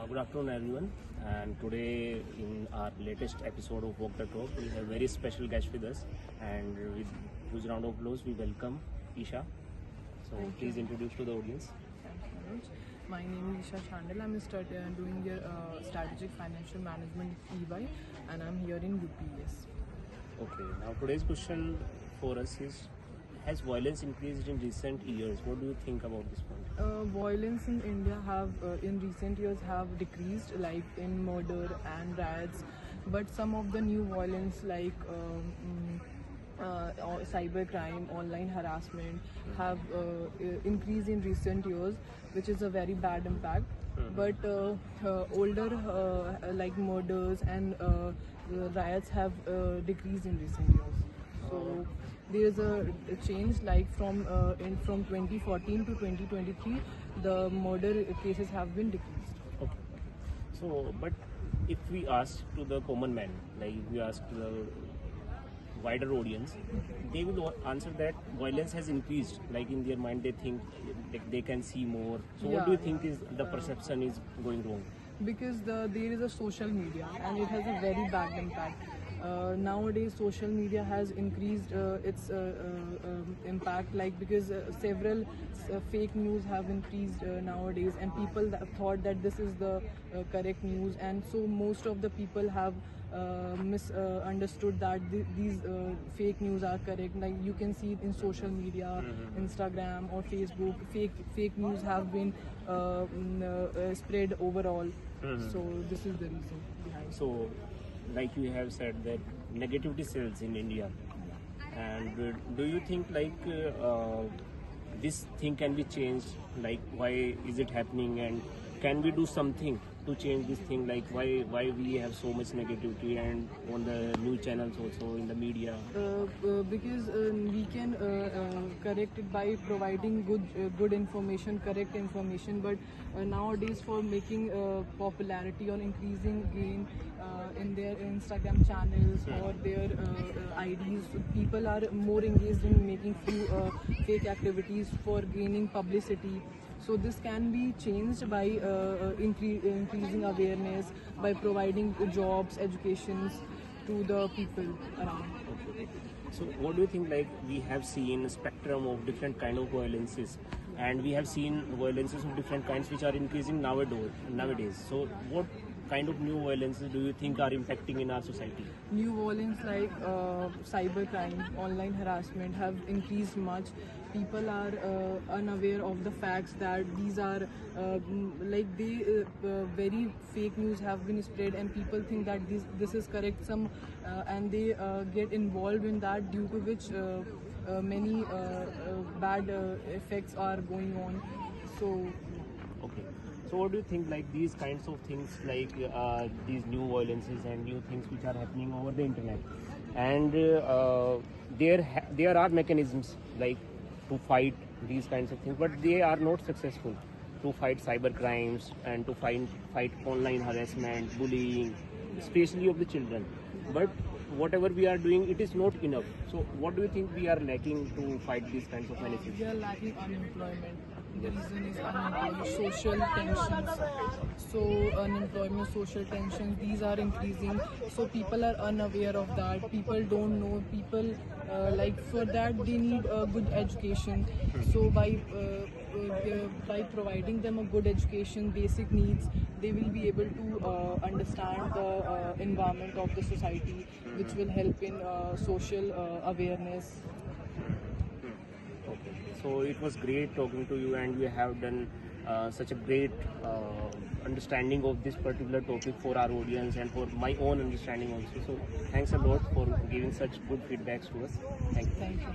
Good afternoon, everyone. And today, in our latest episode of Walk the Talk, we have a very special guest with us. And with huge round of applause, we welcome Isha. So, please introduce to the audience. Thank you, Manoj. My name is Isha Chandel. I'm doing your strategic financial management at EY, and I'm here in UPS. Okay. Now, today's question for us is: has violence increased in recent years? What do you think about this point? Violence in India have in recent years have decreased, like in murder and riots, but some of the new violence like cybercrime, online harassment have increased in recent years, which is a very bad impact. But older like murders and riots have decreased in recent years. So there is a change, like from 2014 to 2023, the murder cases have been decreased. Okay. So, but if we ask to the common man, like if we ask to the wider audience, they will answer that violence has increased. Like in their mind, they think they can see more. So, what do you think is the perception is going wrong? Because there is a social media and it has a very bad impact. Nowadays social media has increased its impact, like because several fake news have increased nowadays, and people thought that this is the correct news, and so most of the people have misunderstood that these fake news are correct. Like you can see it in social media, Instagram or Facebook, fake news have been spread overall. So this is the reason behind. So, like you have said that negativity sells in India, and do you think like this thing can be changed? Like why is it happening, and can we do something to change this thing? Like why we have so much negativity and on the news channels also in the media? Because we can correct it by providing good information, correct information. But nowadays, for making popularity or increasing gain in their Instagram channels or their IDs, people are more engaged in making fake activities for gaining publicity. So this can be changed by increasing awareness, by providing jobs, educations to the people around. Okay. So what do you think, like we have seen a spectrum of different kind of violences, and we have seen violences of different kinds which are increasing nowadays. So what kind of new violences do you think are impacting in our society? New violence like cybercrime, online harassment have increased much. People are unaware of the facts that these are very fake news have been spread, and people think that this is correct. And they get involved in that, due to which many bad effects are going on. So. Okay. So what do you think, like these kinds of things, like these new violences and new things which are happening over the internet, and there are mechanisms like to fight these kinds of things, but they are not successful to fight cyber crimes and to fight online harassment, bullying, especially of the children. But whatever we are doing, it is not enough. So what do you think we are lacking to fight these kinds of menaces? We are lacking unemployment. The reason is unemployment, social tensions. So unemployment, social tensions, these are increasing. So people are unaware of that. People don't know. People for that they need a good education. So by providing them a good education, basic needs, they will be able to understand the environment of the society, which will help in social awareness. Okay. So it was great talking to you, and we have done such a great understanding of this particular topic for our audience and for my own understanding also. So thanks a lot for giving such good feedbacks to us. Thank you. Thank you.